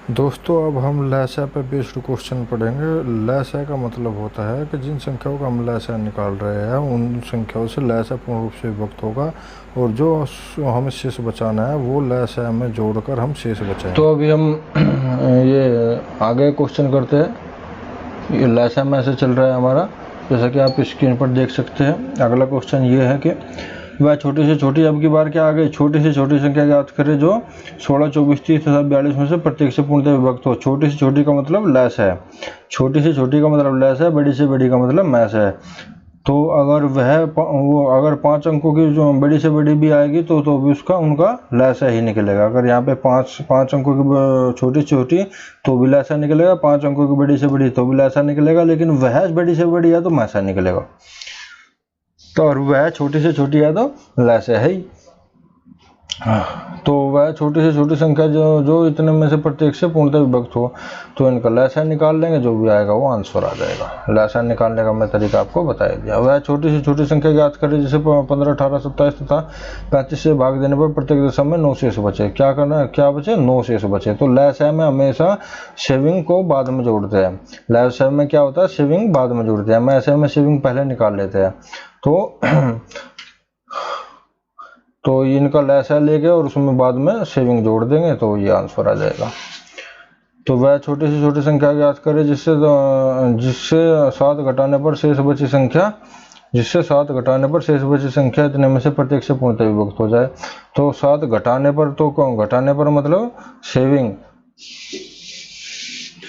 दोस्तों अब हम लैसा पे बेस्ड क्वेश्चन पढ़ेंगे। लैसा का मतलब होता है कि जिन संख्याओं का हम लैसा निकाल रहे हैं उन संख्याओं से लैसा पूर्ण रूप से विभक्त होगा और जो हमें शेष बचाना है वो लैसा में जोड़कर हम शेष बचाएंगे। तो अभी हम ये आगे क्वेश्चन करते हैं। ये लैसा में ऐसे चल रहा है हमारा, जैसा कि आप स्क्रीन पर देख सकते हैं। अगला क्वेश्चन ये है कि वह छोटी से छोटी, अब की बार क्या आ गई, छोटी से छोटी संख्या ज्ञात करें जो 16, 24, 30 तथा 42 में से प्रत्येक से पूर्णतः विभक्त हो। छोटी से छोटी का मतलब लैस है, छोटी से छोटी का मतलब लैस है, बड़ी से बड़ी का मतलब मैस है। तो अगर अगर 5 अंकों की जो बड़ी से बड़ी भी आएगी तो भी उसका उनका लैसा ही निकलेगा। अगर यहाँ पे पाँच अंकों की छोटी छोटी तो भी लैसा निकलेगा, 5 अंकों की बड़ी से बड़ी तो भी लैसा निकलेगा, लेकिन वह बड़ी से बड़ी है तो मैसा निकलेगा। तो और वह छोटी से छोटी है तो लैसा है ही। तो वह छोटी से छोटी संख्या जो इतने में से प्रत्येक से पूर्णतः विभक्त हो, तो इनका लैसा निकाल लेंगे, जो भी आएगा वो आंसर आ जाएगा। लैसा निकालने का मैं तरीका आपको बता दिया। वह छोटी से छोटी संख्या ज्ञात करें जिसे 15, 18, 27 तथा 35 से भाग देने पर प्रत्येक दशा में 9 शेष बचे। क्या करना है, क्या बचे, 9 शेष बचे। तो लैसा में हमेशा शेविंग को बाद में जोड़ते हैं। लैसा में क्या होता है, शेविंग बाद में जोड़ते हैं। हम ऐसे में शेविंग पहले निकाल लेते हैं। तो इनका लैसा लेके और उसमें बाद में शेविंग जोड़ देंगे तो ये आंसर आ जाएगा। तो वह छोटी से छोटी संख्या ज्ञात करें जिससे 7 घटाने पर शेष बची संख्या, इतने में से प्रत्येक से पूर्णतः विभक्त हो जाए। तो 7 घटाने पर, तो घटाने पर मतलब शेविंग,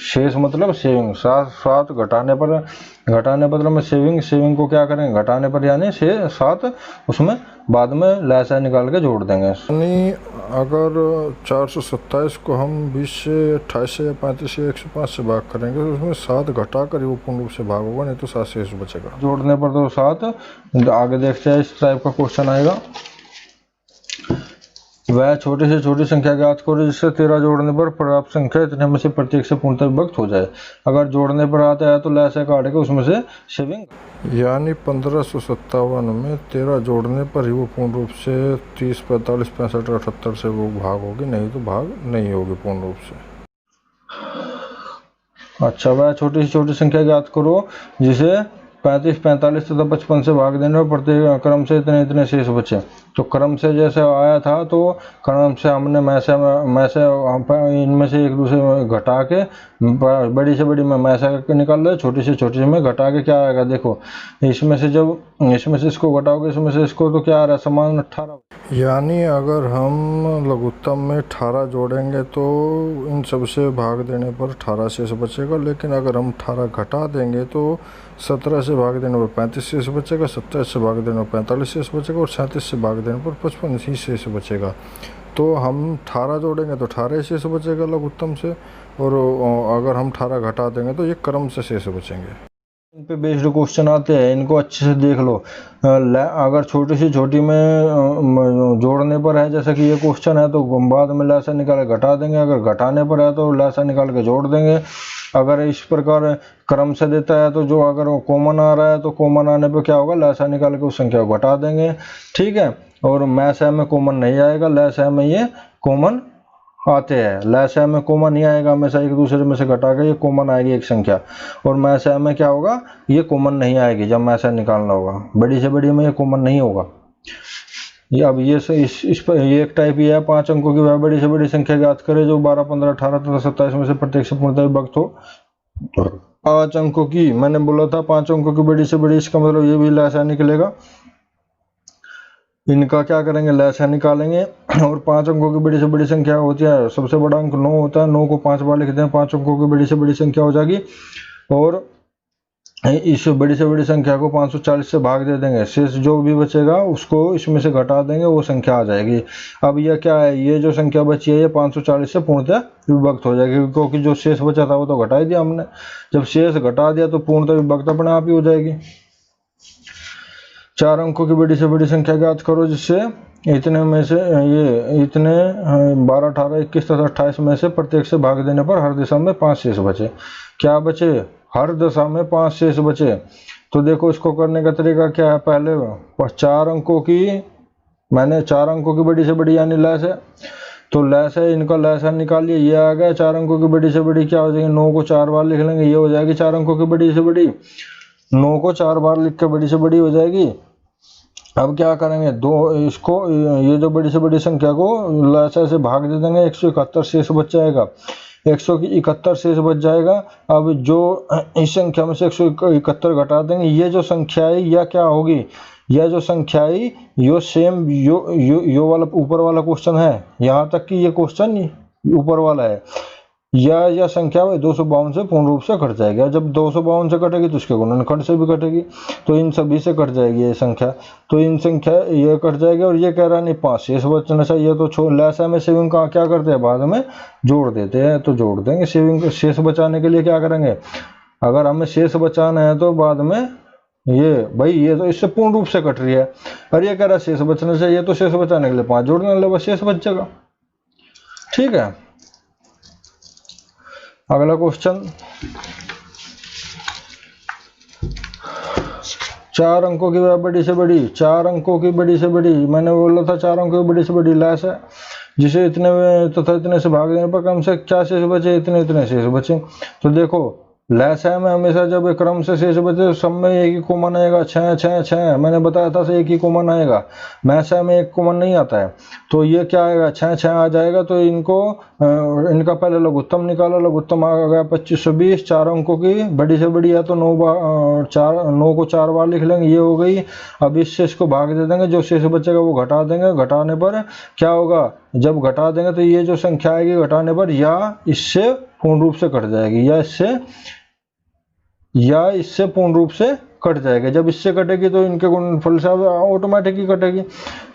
शेष मतलब शेविंग। 7 घटाने पर में शेविंग को क्या करेंगे, घटाने पर यानी 7 उसमें बाद में लैसा निकाल के जोड़ देंगे। यानी अगर 427 को हम 20 से 28 से 35 से 105 से भाग करेंगे तो उसमें 7 घटा कर वो पूर्ण रूप से भाग होगा, नहीं तो 7 शेष बचेगा। जोड़ने पर तो 7, आगे देखते हैं इस टाइप का क्वेश्चन आएगा। वह छोटी से छोटी संख्या ज्ञात करो जिससे 13 जोड़ने पर प्राप्त संख्या इतने में से प्रत्येक से पूर्णतः विभक्त हो जाए। अगर जोड़ने पर आता है तो लैसा काट के उसमें से शेविंग, यानी 1557 में 13 जोड़ने पर ही वो पूर्ण रूप से 30, 45, 65, 78 से वो भाग होगी, नहीं तो भाग नहीं होगी पूर्ण रूप से। अच्छा, वह छोटी से छोटी संख्या ज्ञात करो जिसे 35, 45 तथा 55 से भाग देने पर प्रत्येक क्रम से इतने इतने शेष बचे। तो क्रम से जैसे आया था तो क्रम से हमने मैसे इनमें से एक दूसरे में घटा के बड़ी से बड़ी में मैसा करके निकाल रहे, छोटी से छोटी में घटा के क्या आएगा, देखो इसमें से जब इसमें से इसको घटाओगे इसमें से इसको तो क्या आ रहा है, समान 18। यानी अगर हम लघुत्तम में 18 जोड़ेंगे तो इन सब से भाग देने पर 18 शेष बचेगा, लेकिन अगर हम 18 घटा देंगे तो 17 से भाग देने पर 35 शेष बचेगा, 27 से भाग देने पर 45 शेष बचेगा और 37 से भाग देने पर 55 ही शेष बचेगा। तो हम 18 जोड़ेंगे तो 18 शेष बचेगा लघुत्तम से, और अगर हम 18 घटा देंगे तो ये क्रम से शेष बचेंगे। इन पे बेस्ड क्वेश्चन आते हैं, इनको अच्छे से देख लो। अगर छोटी से छोटी में जोड़ने पर है, जैसा कि ये क्वेश्चन है, तो बाद में लैसा निकाल के घटा देंगे। अगर घटाने पर है तो लैसा निकाल के जोड़ देंगे। अगर इस प्रकार क्रम से देता है तो जो अगर वो कॉमन आ रहा है तो कॉमन आने पर क्या होगा, लैसा निकाल के उस संख्या को घटा देंगे, ठीक है। और मैसा में कॉमन नहीं आएगा, लैसा में ये कॉमन आते हैं। लैसा में कॉमन नहीं आएगा, हमेशा एक दूसरे में से घटा के ये कॉमन आएगी एक संख्या। और मैसा में क्या होगा, ये कॉमन नहीं आएगी जब मैसा निकालना होगा, बड़ी से बड़ी में ये कॉमन नहीं होगा। ये अब ये इस पर ये एक टाइप ये है, 5 अंकों की वह बड़ी से बड़ी संख्या ज्ञात करे जो 12, 15, 18 तथा 27 में से प्रत्येक से पूर्णतः विभक्त हो। 5 अंकों की, मैंने बोला था 5 अंकों की बड़ी से बड़ी, इसका मतलब ये भी लैसा निकलेगा। इनका क्या करेंगे, लैसा निकालेंगे। और 5 अंकों की बड़ी से बड़ी संख्या होती है, सबसे बड़ा अंक 9 होता है, 9 को 5 बार लिखते हैं, 5 अंकों की बड़ी से बड़ी संख्या हो जाएगी। और इस बड़ी से बड़ी संख्या को 540 से भाग दे देंगे, शेष जो भी बचेगा उसको इसमें से घटा देंगे, वो संख्या आ जाएगी। अब यह क्या है, ये जो संख्या बची है ये 540 से पूर्णतः विभक्त हो जाएगी, क्योंकि जो शेष बचा था वो तो घटा ही दिया हमने। जब शेष घटा दिया तो पूर्णतः विभक्त अपने आप ही हो जाएगी। 4 अंकों की बड़ी से बड़ी संख्या ज्ञात करो जिससे इतने में से ये इतने 12, 18, 21 तथा 28 में से प्रत्येक से भाग देने पर हर दिशा में 5 शेष बचे। क्या बचे, हर दशा में 5 शेष बचे। तो देखो इसको करने का तरीका क्या है, पहले 4 अंकों की, मैंने 4 अंकों की बड़ी से बड़ी यानी लैस है, तो लैस है, इनका लैस निकाल लिया, ये आ गया 4 अंकों की बड़ी से बड़ी, क्या हो जाएगी 9 को 4 बार लिख लेंगे, ये हो जाएगी 4 अंकों की बड़ी से बड़ी, 9 को 4 बार लिख के बड़ी से बड़ी हो जाएगी। अब क्या करेंगे, इसको ये जो बड़ी से बड़ी संख्या को लैसा से भाग दे देंगे, 171 शेष बच जाएगा, 171 शेष बच जाएगा। अब जो इस संख्या में से 171 घटा देंगे, ये जो संख्या है या क्या होगी, यह जो संख्या है यो सेम यो वाला ऊपर वाला क्वेश्चन है, यहाँ तक कि ये क्वेश्चन ऊपर वाला है, यह संख्या 252 से पूर्ण रूप से कट जाएगी। जब 252 से कटेगी तो उसके गुणनखंड से भी कटेगी, तो इन सभी से कट जाएगी ये संख्या, तो इन संख्या ये कट जाएगी। और ये कह रहा नहीं 5 शेष बचना चाहिए, तो लैसा में सेविंग का क्या करते हैं, बाद में जोड़ देते हैं, तो जोड़ देंगे। सेविंग शेष बचाने के लिए क्या करेंगे, अगर हमें शेष बचाना है तो बाद में ये भाई ये तो इससे पूर्ण रूप से कट रही है, और ये कह रहा है शेष बचना चाहिए, तो शेष बचाने के लिए 5 जोड़ने लगे, बस शेष बच जाएगा। ठीक है, अगला क्वेश्चन, 4 अंकों की बड़ी से बड़ी, 4 अंकों की बड़ी से बड़ी, मैंने बोला था 4 अंकों की बड़ी से बड़ी लैस है, जिसे इतने तथा इतने से भाग देने पर क्रम से क्या शेष बचे, इतने इतने शेष बचे। तो देखो लैसा में हमेशा जब क्रम से शेष बचे सब में एक ही कॉमन आएगा, 6 6 6, मैंने बताया था एक ही कॉमन आएगा, मैसा में एक कॉमन नहीं आता है, तो ये क्या आएगा 6 6 आ जाएगा। तो इनको इनका पहले लघुत्तम निकाला, लघुत्तम आ गया 2520, 4 अंकों की बड़ी से बड़ी है, तो 9 को 4 बार लिख लेंगे, ये हो गई। अब इस शेष को भाग दे देंगे, जो शेष बचेगा वो घटा देंगे, घटाने पर क्या होगा, जब घटा देंगे तो ये जो संख्या आएगी घटाने पर या इससे पूर्ण रूप से कट जाएगी, या इससे पूर्ण रूप से कट जाएगा। जब इससे कटेगी तो इनके गुणनफल से ऑटोमेटिक ही कटेगी,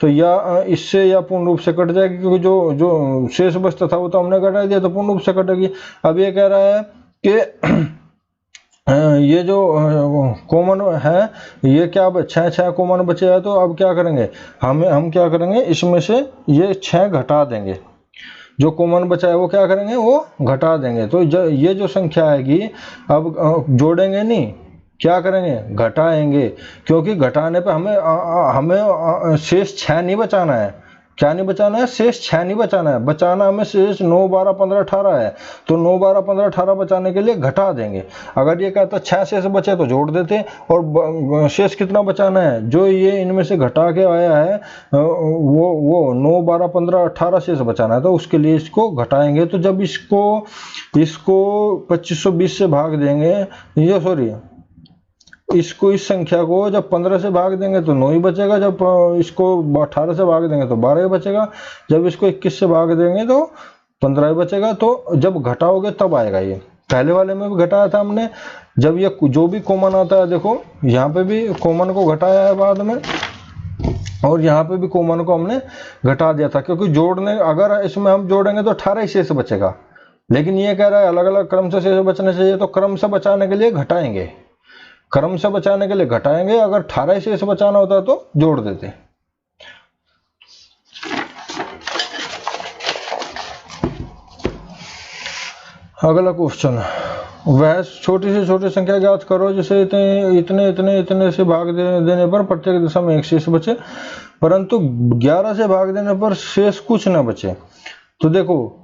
तो या इससे या पूर्ण रूप से कट जाएगी, क्योंकि जो शेष बचता था वो तो हमने घटा दिया, तो पूर्ण रूप से कटेगी। अब ये कह रहा है कि ये जो कॉमन है ये क्या 6 6 कॉमन बचे है, तो अब क्या करेंगे, हम क्या करेंगे, इसमें से ये 6 घटा देंगे, जो कॉमन बचा है वो क्या करेंगे, वो घटा देंगे। तो ये जो संख्या आएगी, अब जोड़ेंगे नहीं, क्या करेंगे, घटाएंगे, क्योंकि घटाने पे हमें शेष 6 नहीं बचाना है, क्या नहीं बचाना है, शेष 6 नहीं बचाना है, बचाना हमें शेष 9 12 15 18 है, तो 9 12 15 18 बचाने के लिए घटा देंगे। अगर ये कहता 6 शेष बचे तो जोड़ देते, और शेष कितना बचाना है, जो ये इनमें से घटा के आया है वो 9 12 15 18 शेष बचाना है, तो उसके लिए इसको घटाएंगे। तो जब इसको 2520 से भाग देंगे, ये सॉरी इसको, इस संख्या को जब 15 से भाग देंगे तो 9 ही बचेगा, जब इसको 18 से भाग देंगे तो 12 ही बचेगा, जब इसको 21 से भाग देंगे तो 15 ही बचेगा। तो जब घटाओगे तब आएगा, ये पहले वाले में भी घटाया था हमने, जब ये जो भी कॉमन आता है, देखो यहाँ पे भी कॉमन को घटाया है बाद में, और यहाँ पे भी कॉमन को हमने घटा दिया था, क्योंकि जोड़ने अगर इसमें हम जोड़ेंगे तो 18 ही शेष बचेगा, लेकिन ये कह रहा है अलग अलग क्रम से शेष बचने चाहिए, तो क्रम से बचाने के लिए घटाएंगे, क्रम से बचाने के लिए घटाएंगे, अगर 18 शेष बचाना होता तो जोड़ देते। अगला क्वेश्चन, वह छोटी से छोटी संख्या ज्ञात करो जिसे इतने से भाग देने पर प्रत्येक दिशा में 1 शेष बचे, परंतु 11 से भाग देने पर शेष कुछ न बचे। तो देखो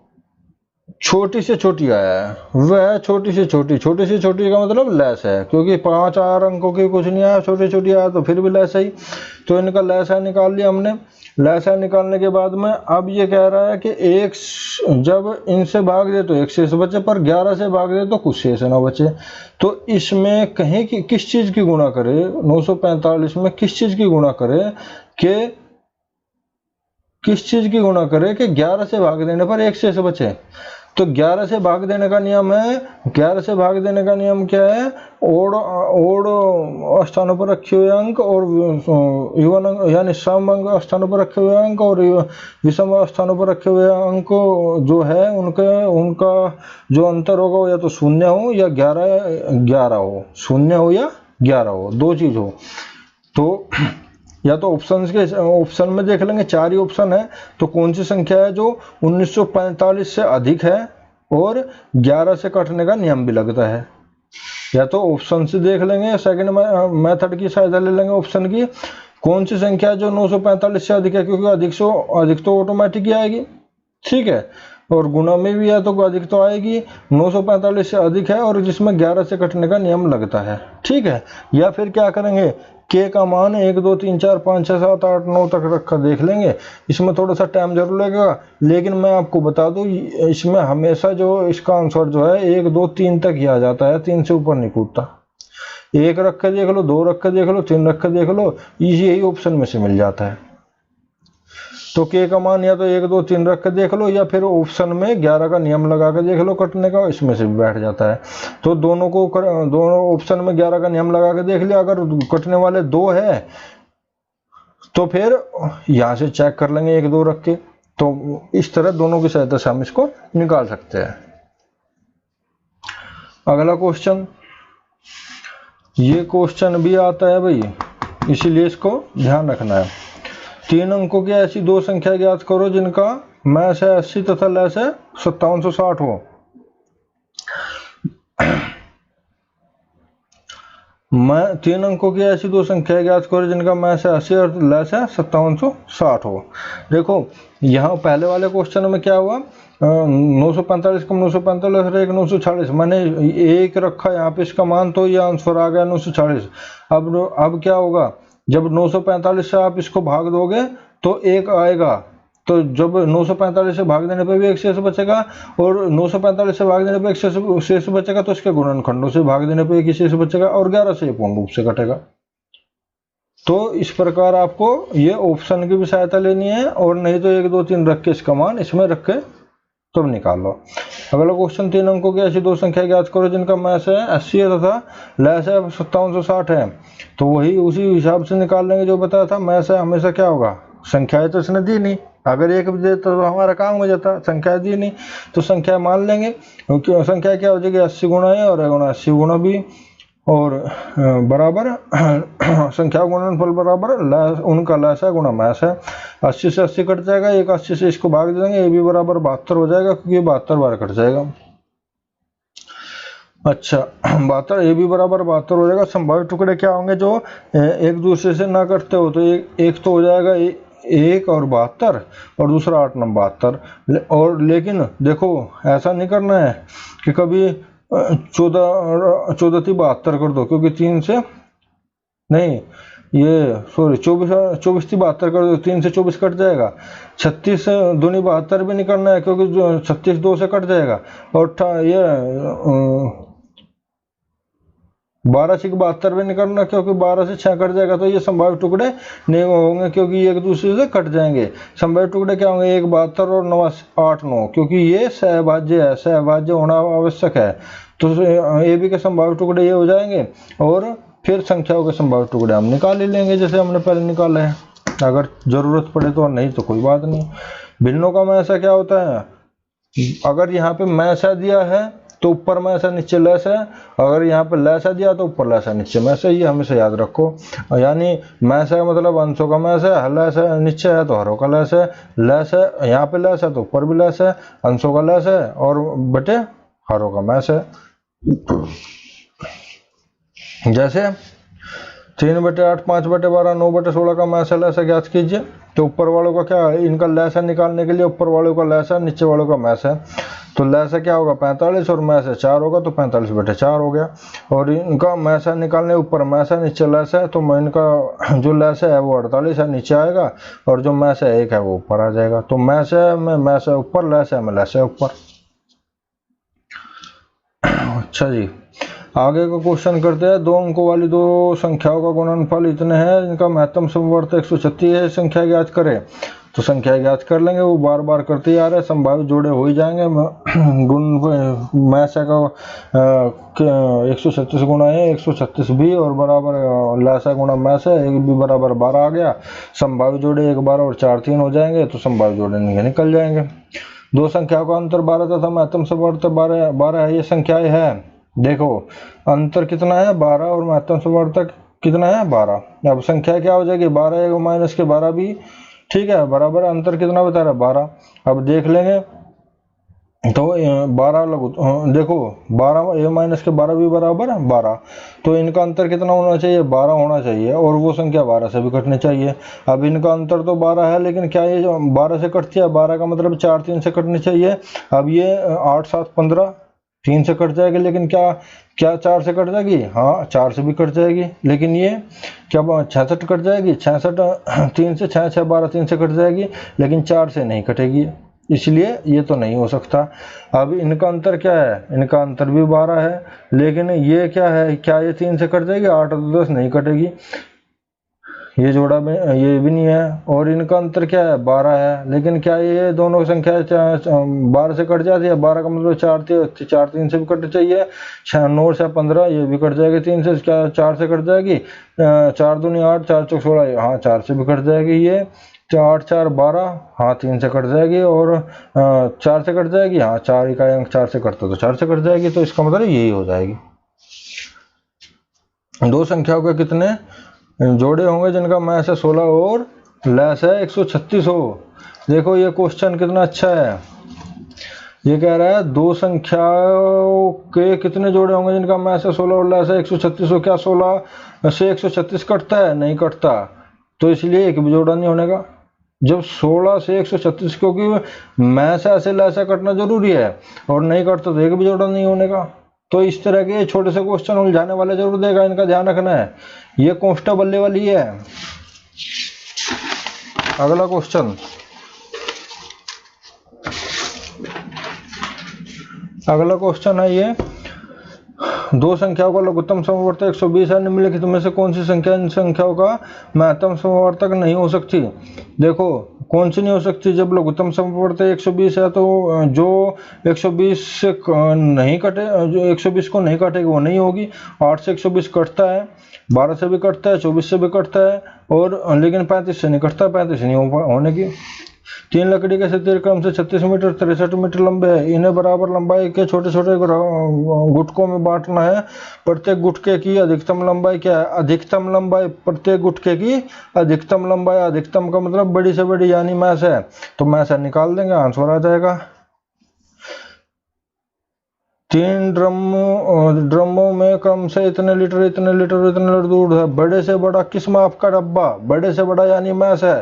छोटी से छोटी आया है, वह छोटी से छोटी का मतलब लैस है, क्योंकि 5 4 अंकों की कुछ नहीं आया, छोटी छोटी आया तो फिर भी लैस ही, तो इनका लैसा निकाल लिया हमने। लैसा निकालने के बाद में अब ये कह रहा है कि जब इनसे भाग दे तो 1 शेष बचे, पर 11 से भाग दे तो कुछ शेष ना बचे। तो इसमें कहीं की किस चीज की गुणा करे, 945 में किस चीज की गुणा करे कि 11 से भाग देने पर 1 शेष बचे। तो 11 से भाग देने का नियम है, 11 से भाग देने का नियम क्या है, ओड स्थानों पर रखे हुए अंक और इवन अंक यानी सम अंक स्थानों पर रखे हुए अंक और विषम स्थानों पर रखे हुए अंक जो है उनका जो अंतर होगा वो या तो 0 हो या 11 हो, 0 हो या 11 हो, 2 चीज हो। तो या तो ऑप्शन में देख लेंगे, 4 ही ऑप्शन है, तो कौन सी संख्या है जो 1945 से अधिक है और 11 से कटने का नियम भी लगता है। या तो ऑप्शन से देख लेंगे, सेकंड मेथड की सहायता ले लेंगे ऑप्शन की, कौन सी संख्या है जो 945 से अधिक है, क्योंकि अधिक तो ऑटोमेटिक ही आएगी, ठीक है, और गुणा में भी है तो अधिक तो आएगी, 945 से अधिक है और जिसमें 11 से कटने का नियम लगता है। ठीक है, या फिर क्या करेंगे, के का मान 1 2 3 4 5 6 7 8 9 तक रखकर देख लेंगे। इसमें थोड़ा सा टाइम जरूर लगेगा, लेकिन मैं आपको बता दूं इसमें हमेशा जो इसका आंसर जो है 1 2 3 तक ही आ जाता है, 3 से ऊपर नहीं कूदता। 1 रख कर देख लो, 2 रख कर देख लो, 3 रख कर देख लो, यही ऑप्शन में से मिल जाता है। तो के का मान या तो 1 2 3 रख कर देख लो, या फिर ऑप्शन में 11 का नियम लगा कर देख लो कटने का, इसमें से भी बैठ जाता है। तो दोनों ऑप्शन में 11 का नियम लगा कर देख लिया, अगर कटने वाले 2 है तो फिर यहां से चेक कर लेंगे 1 2 रख के। तो इस तरह दोनों की सहायता से हम इसको निकाल सकते हैं। अगला क्वेश्चन, ये क्वेश्चन भी आता है भाई, इसीलिए इसको ध्यान रखना है। 3 अंकों की ऐसी 2 संख्या ज्ञात करो जिनका मैस है 80 तथा लैस है 5760 हो। मैं 3 अंकों की ऐसी 2 संख्या ज्ञात करो जिनका मैस है 80 और लैस है 5760 हो। देखो यहाँ पहले वाले क्वेश्चन में क्या हुआ, 945 कम 945 और 1 940, मैंने 1 रखा यहाँ पे इसका मान, तो ये आंसर आ गया 940। अब क्या होगा, जब 945 से आप इसको भाग दोगे तो 1 आएगा, तो जब 945 से भाग देने पे भी 1 शेष बचेगा, और 945 से भाग देने पे 1 शेष बचेगा, तो इसके गुणनखंडों से भाग देने पे 1 शेष बचेगा, और 11 से पूर्ण रूप से कटेगा। तो इस प्रकार आपको ये ऑप्शन की भी सहायता लेनी है, और नहीं तो 1 2 3 रख के इसका मान इसमें रख के तब निकाल लो। अगला क्वेश्चन, 3 अंकों की ऐसी 2 संख्या ज्ञात करो जिनका मैस है 80 है तथा लैस है 5760 है। तो वही उसी हिसाब से निकाल लेंगे जो बताया था। मैस है हमेशा क्या होगा, संख्याएं तो इसने दी नहीं, अगर 1 भी देता तो हमारा काम हो जाता, संख्या दी नहीं तो संख्या मान लेंगे, क्योंकि संख्या क्या हो जाएगी 80 गुणा ए और 80 गुणा बी, और बराबर संख्या गुणनफल बराबर उनका लैसा गुणा मैस है। 80 से 80 कट जाएगा, 1 80 से इसको भाग देंगे, ये भी बराबर 72 हो जाएगा, क्योंकि 72 बार कट जाएगा। अच्छा 72, ये भी बराबर 72 हो जाएगा। संभावित टुकड़े क्या होंगे जो एक दूसरे से ना कटते हो, तो एक तो हो जाएगा 1 और 72, और दूसरा 8 9 72। और लेकिन देखो ऐसा नहीं करना है कि कभी 14 थी 72 कर दो, क्योंकि 3 से नहीं, ये सॉरी 24 थी 72 कर दो, 3 से 24 कट जाएगा। 36 दूनी 72 भी नहीं करना है, क्योंकि 36 2 से कट जाएगा। और ये 12 से 72 भी नहीं करना, क्योंकि 12 से 6 कट जाएगा। तो ये संभावित टुकड़े नहीं होंगे, क्योंकि ये एक दूसरे से कट जाएंगे। संभावित टुकड़े क्या होंगे, 1 72 और 9 8 9, क्योंकि ये सहभाज्य है, सहभाज्य होना आवश्यक है। तो ए बी के संभावित टुकड़े ये हो जाएंगे, और फिर संख्याओं के संभावित टुकड़े हम निकाल ही लेंगे जैसे हमने पहले निकाले हैं, अगर जरूरत पड़े तो, नहीं तो कोई बात नहीं। भिन्नों का मैसा क्या होता है, अगर यहाँ पे मैसा दिया है तो ऊपर मैसा नीचे लैस है, अगर यहाँ पे लैसा दिया तो ऊपर लैसा नीचे मैसा, ये हमेशा याद रखो। यानी मैसा का मतलब अंशों का मैस है, लैस है नीचे है तो हरों का लैस है, लैस है यहाँ पे लैस है तो ऊपर भी लैस है, अंशों का लैस है और बटे हरों का मैस है। जैसे 3/8 5/12 9/16 का मैसा लैसा ज्ञात कीजिए। तो ऊपर वालों का क्या है, इनका लैसा निकालने के लिए ऊपर वालों का लैसा, नीचे वालों का मैस है। तो लैसा क्या होगा 45, और मैसा 4 होगा, तो 45/4 हो गया। और इनका मैसा निकालने, ऊपर मैसा नीचे लैसा है, तो इनका जो लैसा है वो 48 है, नीचे आएगा, और जो मैसा 1 है वो ऊपर आ जाएगा। तो मैसा में मैसा ऊपर, लैसा में लैसा ऊपर। अच्छा जी, आगे का क्वेश्चन करते हैं। 2 अंकों वाली 2 संख्याओं का गुणनफल इतने हैं जिनका महत्तम समवर्त 136 है, संख्या ज्ञात करें। तो संख्या ज्ञात कर लेंगे, वो बार बार करते ही आ रहे हैं, संभावित जोड़े हो ही जाएंगे। गुण मैसा का 136 गुणा है 136 भी, और बराबर लैसा गुणा मैसा 1 भी बराबर 12 आ गया। संभावित जोड़े 1 12 और 4 3 हो जाएंगे, तो संभावित जोड़े निकल जाएंगे। 2 संख्याओं का अंतर 12 तथा महत्तम समवर्त 12 है, ये संख्याएं है। देखो अंतर कितना है 12, और महत्तम समवर्तक कितना है 12। अब संख्या क्या हो जाएगी 12 माइनस के 12 भी, ठीक है, बराबर अंतर कितना बता रहा है 12। अब देख लेंगे तो 12 लघु देखो 12 a माइनस के 12 भी बराबर 12, तो इनका अंतर कितना होना चाहिए, 12 होना चाहिए, और वो संख्या 12 से भी कटनी चाहिए। अब इनका अंतर तो 12 है, लेकिन क्या ये जो 12 से कटती है, 12 का मतलब 4 3 से कटनी चाहिए। अब ये 8 7 15 3 से कट जाएगी, लेकिन क्या क्या 4 से कट जाएगी, हाँ 4 से भी कट जाएगी। लेकिन ये क्या 66 कट जाएगी, 66 3 से 6 6 12 3 से कट जाएगी, लेकिन 4 से नहीं कटेगी, इसलिए ये तो नहीं हो सकता। अब इनका अंतर क्या है, इनका अंतर भी 12 है, लेकिन ये क्या है, क्या ये 3 से कट जाएगी, 8 और 10 नहीं कटेगी, ये जोड़ा में ये भी नहीं है। और इनका अंतर क्या है, 12 है, लेकिन क्या ये दोनों संख्या 12 से कट जाती है, 12 का मतलब 4 3 से भी कट चाहिए, 6 9 से 15 ये भी कट जाएगी, 3 से क्या 4 से कट जाएगी, 4 दूनी 8 4 चौक 16, हाँ 4 से भी कट जाएगी, ये 8 4 12, हाँ 3 से कट जाएगी, और 4 से कट जाएगी, हाँ 4 इकाई अंक 4 से कटता तो 4 से कट जाएगी, तो इसका मतलब यही हो जाएगी। दो संख्याओं के कितने जोड़े होंगे जिनका मैस है 16 और लैस है 136 हो। देखो ये क्वेश्चन कितना अच्छा है, ये कह रहा है दो संख्याओं के कितने जोड़े होंगे जिनका मैस है 16 और लैस है 136 हो। क्या 16 से 136 कटता है, नहीं कटता, तो इसलिए एक भी जोड़ा नहीं होने का। जब 16 से 136, क्योंकि मैस ऐसे लैसा कटना जरूरी है, और नहीं कटता तो एक भी जोड़ा नहीं होने का। तो इस तरह के छोटे से क्वेश्चन उलझाने वाले जरूर देगा, इनका ध्यान रखना है। ये कांस्टेबल लेवल ही है। अगला क्वेश्चन, अगला क्वेश्चन है ये, दो संख्याओं का लघुत्तम समवर्तक 120 है, निम्नलिखित में से कौन सी संख्या इन संख्याओं का महत्तम समवर्तक नहीं हो सकती। देखो कौन सी नहीं हो सकती, जब लघुत्तम समवर्तक 120 है तो जो 120 से नहीं कटे, जो 120 को नहीं काटेगी वो नहीं होगी। 8 से 120 कटता है, 12 से भी कटता है, 24 से भी कटता है, और लेकिन 35 से नहीं कटता, 35 नहीं होने की। 3 लकड़ी के सिर क्रम से 36 मीटर 63 मीटर लंबे हैं, इन्हें बराबर लंबाई के छोटे छोटे गुटकों में बांटना है। प्रत्येक गुटके की अधिकतम लंबाई क्या है, अधिकतम लंबाई, प्रत्येक गुटके की अधिकतम लंबाई, अधिकतम का मतलब बड़ी से बड़ी यानी मैस है, तो मैस है निकाल देंगे, आंसर आ जाएगा। 3 ड्रमों में क्रम से इतने लीटर इतने लीटर इतने लीटर दूध है। बड़े से बड़ा किस माप का डब्बा, बड़े से बड़ा यानी मैस है,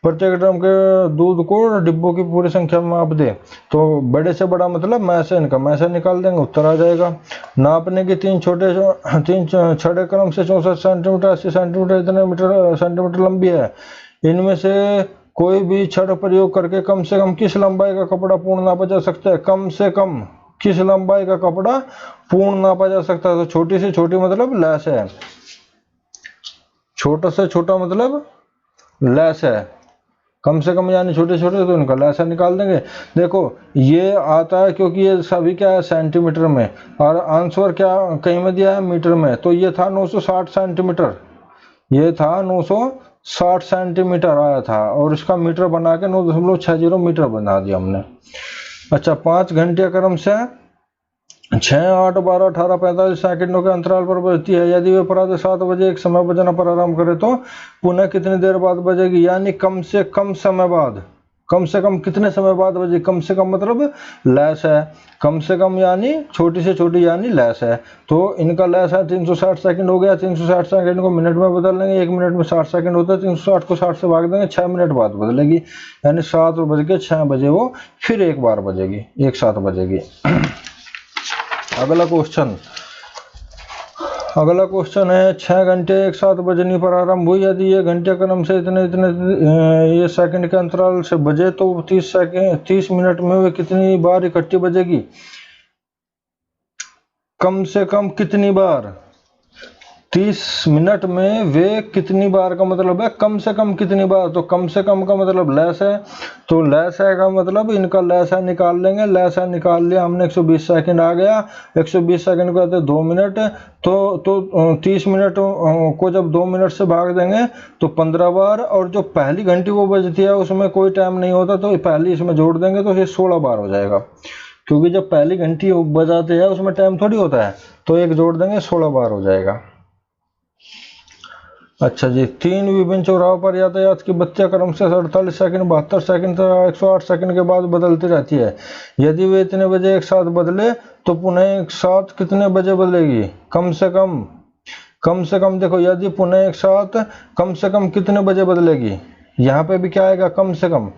प्रत्येक ड्रम के दूध को डिब्बों की पूरी संख्या में माप दे, तो बड़े से बड़ा मतलब मैस है, इनका मैस निकाल देंगे, उत्तर आ जाएगा। नापने की 3 छड़े क्रम से 64 सेंटीमीटर 80 सेंटीमीटर इतने मीटर सेंटीमीटर लंबी है। इनमें से कोई भी छड़ प्रयोग करके कम से कम किस लंबाई का कपड़ा पूर्ण नापा जा सकता है, कम से कम किस लंबाई का कपड़ा पूर्ण नापा जा सकता है। तो छोटी से छोटी मतलब लैस है, छोटा से छोटा मतलब लैस है, कम से कम यानी छोटे छोटे, तो इनका लैसा निकाल देंगे। देखो ये आता है क्योंकि ये सभी क्या है सेंटीमीटर में, और आंसर क्या कहीं में दिया है मीटर में, तो ये था 960 सेंटीमीटर, ये था 960 सेंटीमीटर आया था, और इसका मीटर बना के 9.60 मीटर बना दिया हमने। अच्छा 5 घंटे क्रम से 6 8 12 18 45 सेकंडों के अंतराल पर बजती है। यदि वे प्रातः 7 बजे एक समय बजना प्रारंभ करे तो पुनः कितनी देर बाद बजेगी, यानी कम से कम समय बाद, कम से कम कितने समय बाद बजेगी। कम से कम मतलब लैस है, कम से कम यानी छोटी से छोटी यानी लैस है, तो इनका लैस है 360 सेकंड हो गया। 360 सेकंड को मिनट में बदल लेंगे, 1 मिनट में 60 सेकंड होता है, 360 को 60 से भाग देंगे, 6 मिनट बाद बदलेगी, यानी 7 बज के 6 बजे वो फिर एक बार बजेगी, एक साथ बजेगी। अगला क्वेश्चन, अगला क्वेश्चन है 6 घंटे एक साथ बजनी प्रारंभ हुई, यदि ये घंटे क्रम से इतने इतने ये सेकंड के अंतराल से बजे तो 30 मिनट में वे कितनी बार इकट्ठी बजेगी। कम से कम कितनी बार, 30 मिनट में वे कितनी बार का मतलब है कम से कम कितनी बार, तो कम से कम का मतलब लैस है, तो लैस है का मतलब इनका लैस है निकाल लेंगे। लैस है निकाल लिया हमने, 120 सेकंड आ गया, 120 सेकंड को आते 2 मिनट, तो 30 मिनट को जब 2 मिनट से भाग देंगे तो 15 बार, और जो पहली घंटी वो बजती है उसमें कोई टाइम नहीं होता, तो पहली इसमें जोड़ देंगे तो ये 16 बार हो जाएगा, क्योंकि जब पहली घंटी बजाते हैं उसमें टाइम थोड़ी होता है, तो एक जोड़ देंगे 16 बार हो जाएगा। अच्छा जी, 3 विभिन्न चौराहों पर यातायात की बत्तियां क्रमशः 48 सेकंड, 72 सेकंड तथा 108 सेकंड के बाद बदलती रहती है। यदि वे इतने बजे एक साथ बदले तो पुनः एक साथ कितने बजे बदलेगी? कम से कम देखो, यदि पुनः एक साथ कम से कम कितने बजे बदलेगी? यहाँ पे भी क्या आएगा? कम से कम।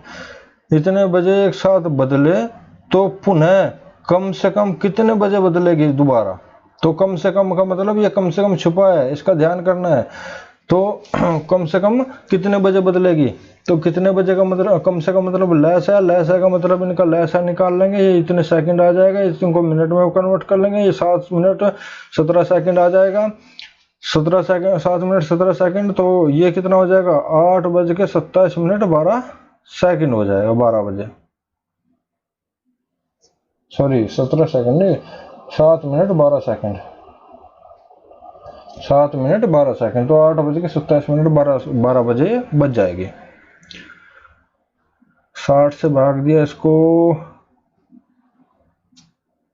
इतने बजे एक साथ बदले तो पुनः कम से कम कितने बजे बदलेगी दोबारा? तो कम से कम का मतलब ये कम से कम छुपा है, इसका ध्यान करना है। तो कम से कम कितने बजे बदलेगी? तो कितने बजे का मतलब, कम से कम मतलब लैस है का मतलब इनका लैस है निकाल लेंगे, ये इतने सेकंड आ जाएगा, इसको मिनट में कन्वर्ट कर लेंगे, ये 7 मिनट 17 सेकंड आ जाएगा। 17 सेकंड, 7 मिनट 17 सेकंड, तो ये कितना हो जाएगा? 8:27 12 सेकंड हो जाएगा। 12 बजे, सॉरी 17 सेकंड नहीं, 7 मिनट 12 सेकंड, 7 मिनट 12 सेकंड, तो 8:27 12 बजे बज जाएगी। 60 से भाग दिया इसको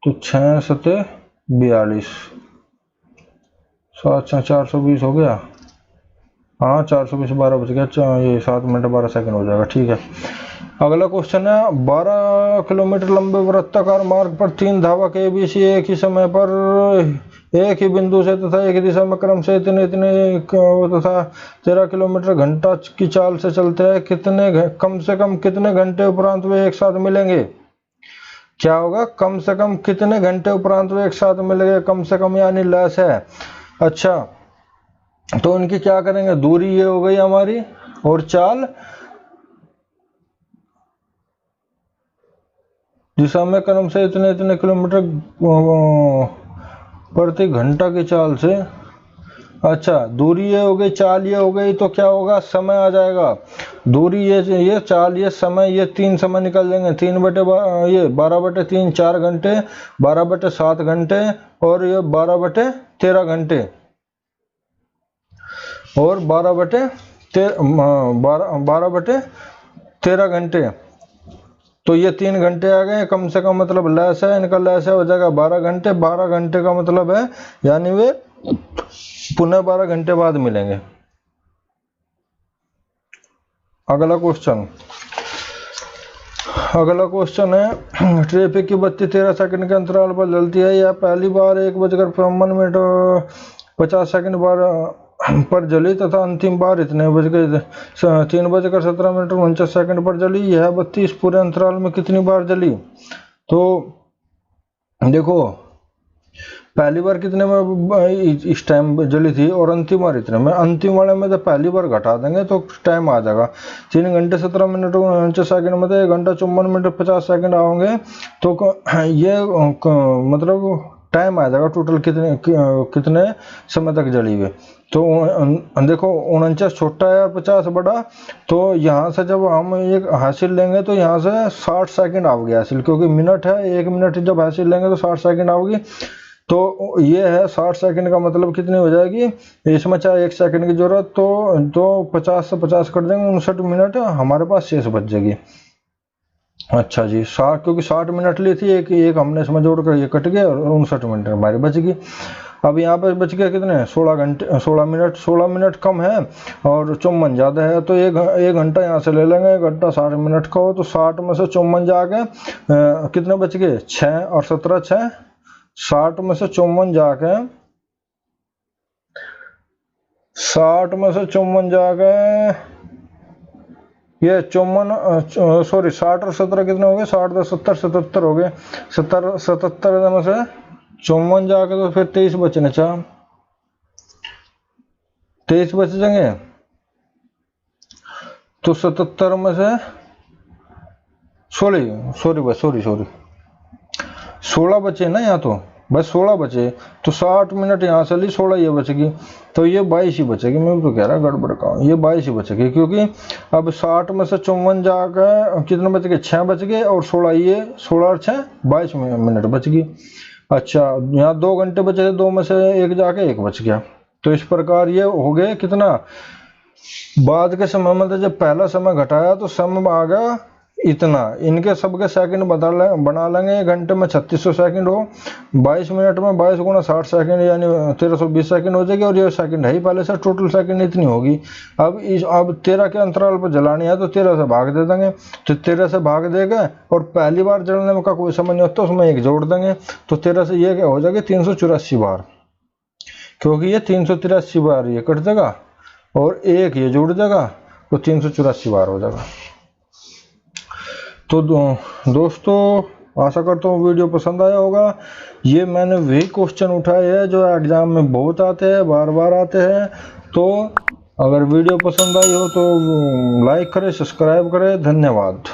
तो 6 सते 42, 7 420 हो गया। हाँ 420 12 बज गया, ये 7 मिनट 12 सेकंड हो जाएगा। ठीक है, अगला क्वेश्चन है 12 किलोमीटर लंबे वृत्ताकार मार्ग पर 3 धावक ABC एक ही समय पर एक ही बिंदु से तथा एक ही दिशा में क्रम से इतने तथा 13 किलोमीटर घंटा की चाल से चलते हैं। कम से कम कितने घंटे उपरांत वे एक साथ मिलेंगे? क्या होगा? कम से कम कितने घंटे उपरांत वे एक साथ मिलेंगे? कम से कम यानी लेस है। अच्छा, तो इनकी क्या करेंगे? दूरी ये हो गई हमारी, और चाल दिशा में क्रम से इतने किलोमीटर प्रति घंटा की चाल से। अच्छा, दूरी ये हो गई, चाल ये हो गई, तो क्या होगा? समय आ जाएगा। दूरी ये चाल ये समय, ये 3 समय निकल जाएंगे। 12/3 4 घंटे, 12/7 घंटे, और ये 12/13 घंटे, और 12/13 घंटे। तो ये 3 घंटे आ गए। कम से कम मतलब लेस है, इनका लेस है, हो जाएगा 12 घंटे। 12 घंटे का मतलब है यानी वे पुनः 12 घंटे बाद मिलेंगे। अगला क्वेश्चन है ट्रैफिक की बत्ती 13 सेकंड के अंतराल पर जलती है। यह पहली बार 1:52 पर जली तथा अंतिम बार इतने 3:17 पर जली। यह बत्ती इस पूरे अंतराल में कितनी बार जली? तो देखो, पहली बार कितने में इस टाइम जली थी, और अंतिम बार इतने में। अंतिम वाले में तो पहली बार घटा देंगे तो टाइम आ जाएगा। 3 घंटे 17 मिनट 49 सेकंड में 1 घंटा 54 मिनट 50 सेकंड आओगे, तो ये मतलब टाइम आ जाएगा टोटल कितने समय तक जली हुई। तो देखो 49 छोटा है और 50 बड़ा, तो यहाँ से जब हम एक हासिल लेंगे तो यहाँ से 60 सेकंड आओगे हासिल, क्योंकि मिनट है, 1 मिनट जब हासिल लेंगे तो 60 सेकंड आओगी। तो ये है 60 सेकंड का मतलब कितनी हो जाएगी? इसमें चाहे 1 सेकंड की जरूरत, तो 50 से 50 कट देंगे, 59 मिनट हमारे पास शेष बच जाएगी। अच्छा जी, 60, क्योंकि 60 मिनट ली थी, एक हमने इसमें जोड़कर ये कट गया, और 59 मिनट हमारी बच गई। अब यहाँ पर बच गया कितने? 16 मिनट कम है और 54 ज़्यादा है, तो एक घंटा यहाँ से ले लेंगे। 1 घंटा 60 मिनट का हो तो 60 में से 54 जाके कितने बच गए? 6 और 17 6, 60 में से 54 जाके 60 में से 54 जाके ये 54 सॉरी 60 और 17 कितने हो गए? 60 10 70 77 हो गए। 77 में से 54 जाके तो फिर 23 बचने चाह, 23 बच जाएंगे। तो 77 में से 16 बचे ना, यहाँ तो बस 16 बचे, तो 60 मिनट यहाँ से ली, 16 ये बचेगी, तो ये 22 ही बचेगी। मैं तो कह रहा गड़बड़ का, ये 22 ही बचेगी, क्योंकि अब 60 में से 54 जाकर कितने बच गए? 6 बच गए, और 16 ये 16 और 6 22 मिनट बच गई। अच्छा, यहाँ 2 घंटे बचे थे, 2 में से 1 जाके 1 बच गया। तो इस प्रकार ये हो गए कितना? बाद के समय में जब पहला समय घटाया तो समय आ गया इतना, इनके सबके सेकंड बना लेंगे। घंटे में 3600 सेकंड हो, 22 मिनट में 22 गुना 60 सेकंड यानी 1320 सेकंड हो जाएगी। और ये सेकंड है ही पहले से, टोटल सेकंड इतनी होगी। अब 13 के अंतराल पर जलानी है तो 13 से भाग दे देंगे, तो 13 से भाग देगा। और पहली बार जलने में का कोई समझ नहीं होता, उसमें 1 जोड़ देंगे तो 13 से ये क्या हो जाएगी 384 बार, क्योंकि ये 383 बार ये कट जाएगा और 1 ये जुड़ जाएगा तो 384 बार हो जाएगा। तो दोस्तों आशा करता हूँ वीडियो पसंद आया होगा। ये मैंने वही क्वेश्चन उठाए हैं जो एग्जाम में बहुत आते हैं, बार बार आते हैं। तो अगर वीडियो पसंद आई हो तो लाइक करें, सब्सक्राइब करें। धन्यवाद।